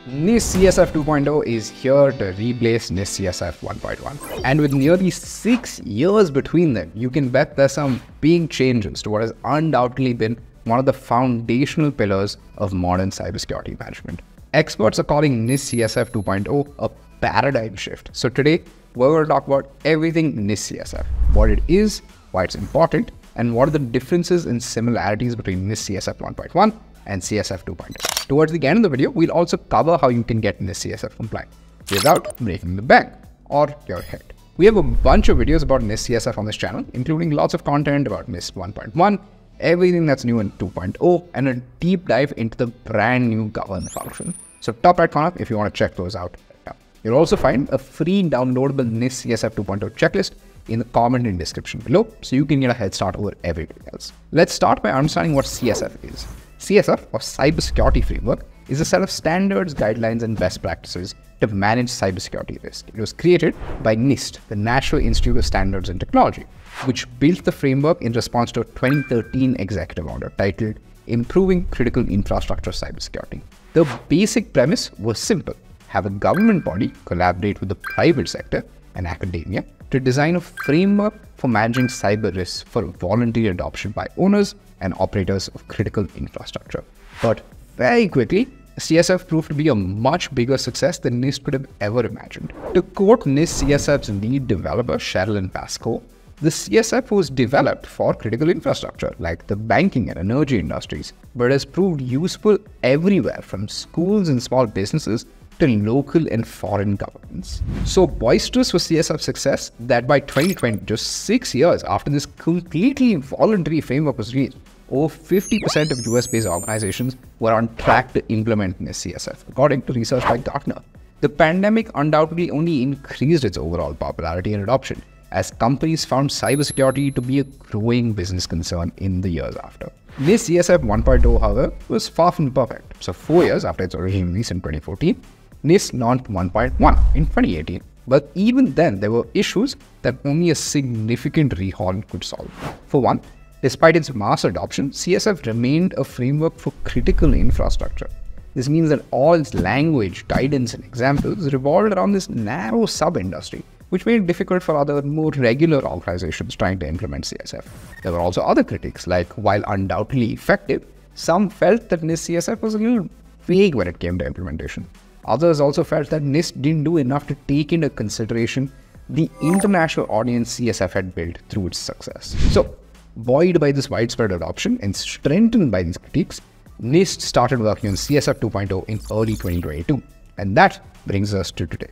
NIST CSF 2.0 is here to replace NIST CSF 1.1. And with nearly 6 years between them, you can bet there's some big changes to what has undoubtedly been one of the foundational pillars of modern cybersecurity management. Experts are calling NIST CSF 2.0 a paradigm shift. So today, we're going to talk about everything NIST CSF, what it is, why it's important, and what are the differences and similarities between NIST CSF 1.1 and CSF 2.0. Towards the end of the video, we'll also cover how you can get NIST CSF compliant without breaking the bank or your head. We have a bunch of videos about NIST CSF on this channel, including lots of content about NIST 1.1, everything that's new in 2.0, and a deep dive into the brand new govern function. So top right corner if you want to check those out right now. You'll also find a free downloadable NIST CSF 2.0 checklist in the comment and description below, so you can get a head start over everything else. Let's start by understanding what CSF is. CSF, or Cybersecurity Framework, is a set of standards, guidelines, and best practices to manage cybersecurity risk. It was created by NIST, the National Institute of Standards and Technology, which built the framework in response to a 2013 executive order titled Improving Critical Infrastructure Cybersecurity. The basic premise was simple: have a government body collaborate with the private sector and academia to design a framework for managing cyber risks for voluntary adoption by owners and operators of critical infrastructure. But very quickly, CSF proved to be a much bigger success than NIST could have ever imagined. To quote NIST CSF's lead developer, Sherilyn Pascoe, the CSF was developed for critical infrastructure like the banking and energy industries, but has proved useful everywhere from schools and small businesses to local and foreign governments. So boisterous was CSF's success that by 2020, just 6 years after this completely voluntary framework was reached, over 50% of US-based organizations were on track to implement NIST CSF, according to research by Gartner. The pandemic undoubtedly only increased its overall popularity and adoption, as companies found cybersecurity to be a growing business concern in the years after. NIST CSF 1.0, however, was far from perfect. So 4 years after its original release in 2014, NIST launched 1.1 in 2018. But even then, there were issues that only a significant rehaul could solve. For one, despite its mass adoption, CSF remained a framework for critical infrastructure. This means that all its language, guidance, and examples revolved around this narrow sub-industry, which made it difficult for other, more regular organizations trying to implement CSF. There were also other critics, like while undoubtedly effective, some felt that NIST CSF was a little vague when it came to implementation. Others also felt that NIST didn't do enough to take into consideration the international audience CSF had built through its success. So, buoyed by this widespread adoption and strengthened by these critiques, NIST started working on CSF 2.0 in early 2022. And that brings us to today.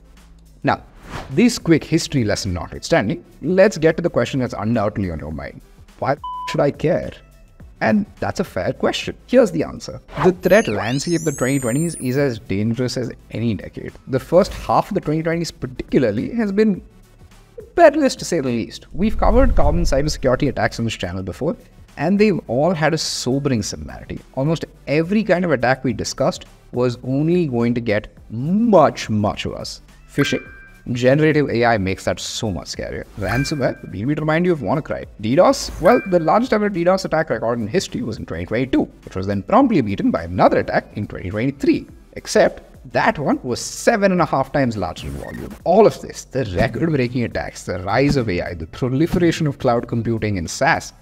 Now, this quick history lesson notwithstanding, let's get to the question that's undoubtedly on your mind. Why should I care? And that's a fair question. Here's the answer. The threat landscape of the 2020s is as dangerous as any decade. The first half of the 2020s particularly has been perilous to say the least. We've covered common cybersecurity attacks on this channel before, and they've all had a sobering similarity. Almost every kind of attack we discussed was only going to get much worse. Phishing. Generative AI makes that so much scarier. Ransomware, we will remind you of WannaCry. DDoS, well, the largest ever DDoS attack record in history was in 2022, which was then promptly beaten by another attack in 2023. Except, that one was 7.5 times larger in volume. All of this, the record-breaking attacks, the rise of AI, the proliferation of cloud computing and SaaS,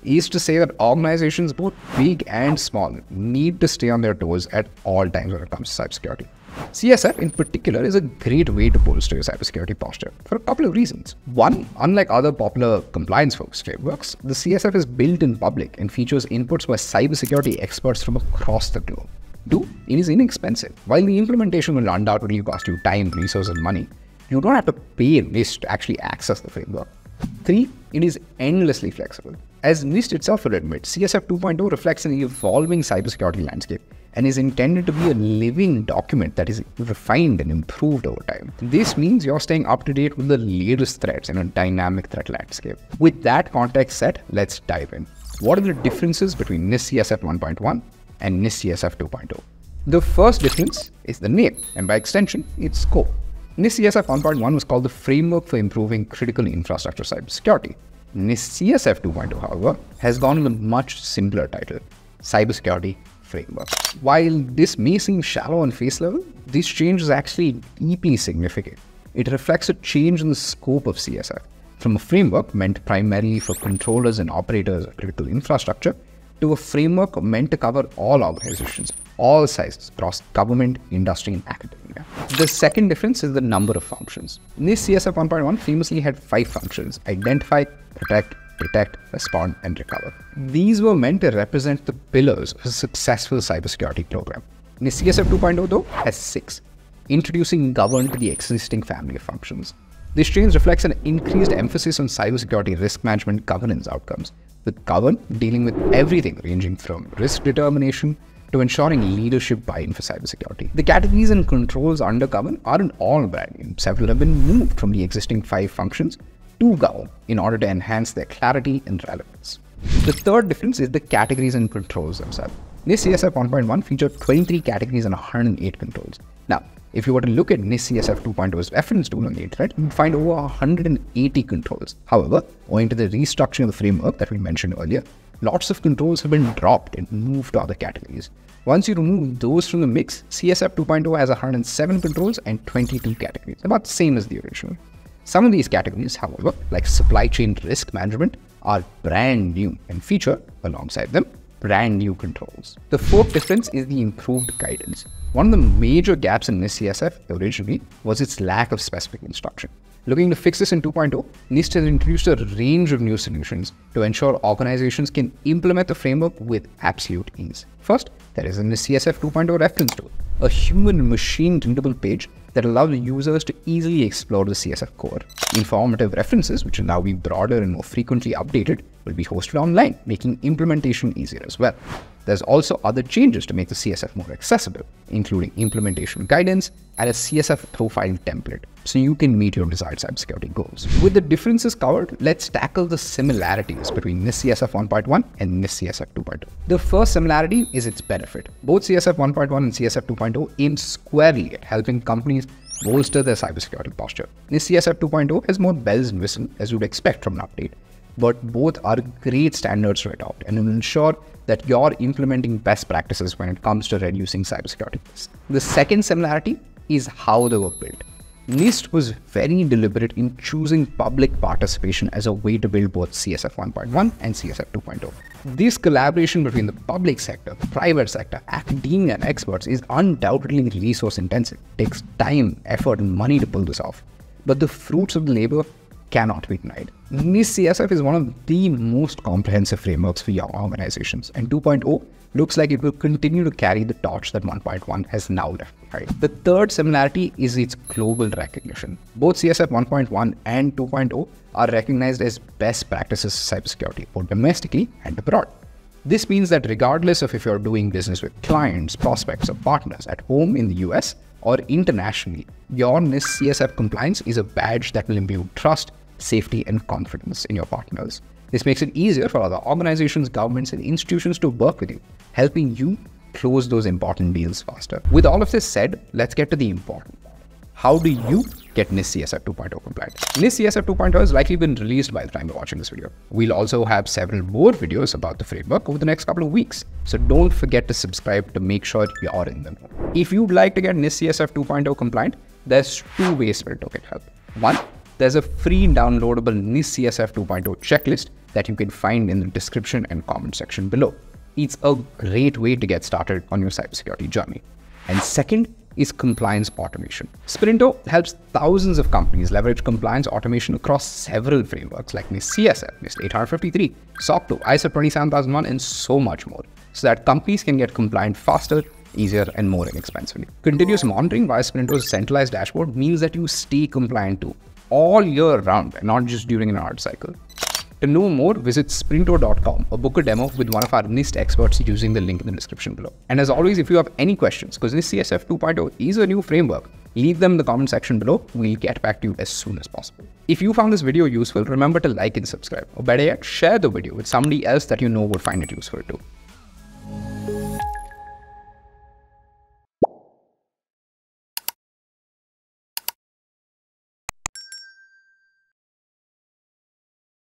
is to say that organizations, both big and small, need to stay on their toes at all times when it comes to cybersecurity. CSF in particular is a great way to bolster your cybersecurity posture for a couple of reasons. One, unlike other popular compliance-focused frameworks, the CSF is built in public and features inputs by cybersecurity experts from across the globe. Two, it is inexpensive. While the implementation will undoubtedly cost you time, resources, and money, you don't have to pay NIST to actually access the framework. Three, it is endlessly flexible. As NIST itself will admit, CSF 2.0 reflects an evolving cybersecurity landscape and is intended to be a living document that is refined and improved over time. This means you're staying up to date with the latest threats in a dynamic threat landscape. With that context set, let's dive in. What are the differences between NIST CSF 1.1 and NIST CSF 2.0? The first difference is the name, and by extension, its scope. NIST CSF 1.1 was called the Framework for Improving Critical Infrastructure Cybersecurity. NIST CSF 2.0, however, has gone with a much simpler title, Cybersecurity framework. While this may seem shallow on face level, this change is actually deeply significant. It reflects a change in the scope of CSF, from a framework meant primarily for controllers and operators of critical infrastructure to a framework meant to cover all organizations, all sizes, across government, industry, and academia. The second difference is the number of functions. NIST CSF 1.1 famously had 5 functions: identify, protect, detect, respond, and recover. These were meant to represent the pillars of a successful cybersecurity program. NIST CSF 2.0, though, has 6, introducing govern to the existing family of functions. This change reflects an increased emphasis on cybersecurity risk management governance outcomes, with govern dealing with everything ranging from risk determination to ensuring leadership buy-in for cybersecurity. The categories and controls under govern aren't all brand new. Several have been moved from the existing 5 functions to govern in order to enhance their clarity and relevance. The third difference is the categories and controls themselves. NIST CSF 1.1 featured 23 categories and 108 controls. Now, if you were to look at NIST CSF 2.0's reference tool on the internet, you'd find over 180 controls. However, owing to the restructuring of the framework that we mentioned earlier, lots of controls have been dropped and moved to other categories. Once you remove those from the mix, CSF 2.0 has 107 controls and 22 categories, about the same as the original. Some of these categories, however, like supply chain risk management, are brand new and feature, alongside them, brand new controls. The fourth difference is the improved guidance. One of the major gaps in NIST CSF originally was its lack of specific instruction. Looking to fix this in 2.0, NIST has introduced a range of new solutions to ensure organizations can implement the framework with absolute ease. First, there is a NIST CSF 2.0 reference tool, a human-machine readable page that allows users to easily explore the CSF core. Informative references, which will now be broader and more frequently updated, will be hosted online, making implementation easier as well. There's also other changes to make the CSF more accessible, including implementation guidance and a CSF profile template, so you can meet your desired cybersecurity goals. With the differences covered, let's tackle the similarities between NIST CSF 1.1 and NIST CSF 2.0. The first similarity is its benefit. Both CSF 1.1 and CSF 2.0 aim squarely at helping companies bolster their cybersecurity posture. NIST CSF 2.0 has more bells and whistles, as you'd expect from an update, but both are great standards to adopt and will ensure that you're implementing best practices when it comes to reducing cybersecurity risks. The second similarity is how they were built. NIST was very deliberate in choosing public participation as a way to build both CSF 1.1 and CSF 2.0. This collaboration between the public sector, private sector, academia, and experts is undoubtedly resource intensive. It takes time, effort, and money to pull this off. But the fruits of the labor cannot be denied. NIST CSF is one of the most comprehensive frameworks for young organizations, and 2.0 looks like it will continue to carry the torch that 1.1 has now left behind. The third similarity is its global recognition. Both CSF 1.1 and 2.0 are recognized as best practices for cybersecurity, both domestically and abroad. This means that regardless of if you're doing business with clients, prospects, or partners at home in the US or internationally, your NIST CSF compliance is a badge that will imbue trust, safety, and confidence in your partners. This makes it easier for other organizations, governments, and institutions to work with you, helping you close those important deals faster. With all of this said, let's get to the important part. How do you get NIST CSF 2.0 compliant? NIST CSF 2.0 has likely been released by the time you're watching this video. We'll also have several more videos about the framework over the next couple of weeks, so don't forget to subscribe to make sure you're in them. If you'd like to get NIST CSF 2.0 compliant, there's 2 ways Sprinto can help. One, there's a free downloadable NIST CSF 2.0 checklist that you can find in the description and comment section below. It's a great way to get started on your cybersecurity journey. And second is compliance automation. Sprinto helps thousands of companies leverage compliance automation across several frameworks like NIST CSF, NIST 853, SOC 2, ISO 27001, and so much more, so that companies can get compliant faster, easier, and more inexpensively. Continuous monitoring via Sprinto's centralized dashboard means that you stay compliant too, all year round, and not just during an art cycle. To know more, visit sprinto.com or book a demo with one of our NIST experts using the link in the description below. And as always, if you have any questions, because NIST CSF 2.0 is a new framework, leave them in the comment section below. We'll get back to you as soon as possible. If you found this video useful, remember to like and subscribe, or better yet, share the video with somebody else that you know would find it useful too.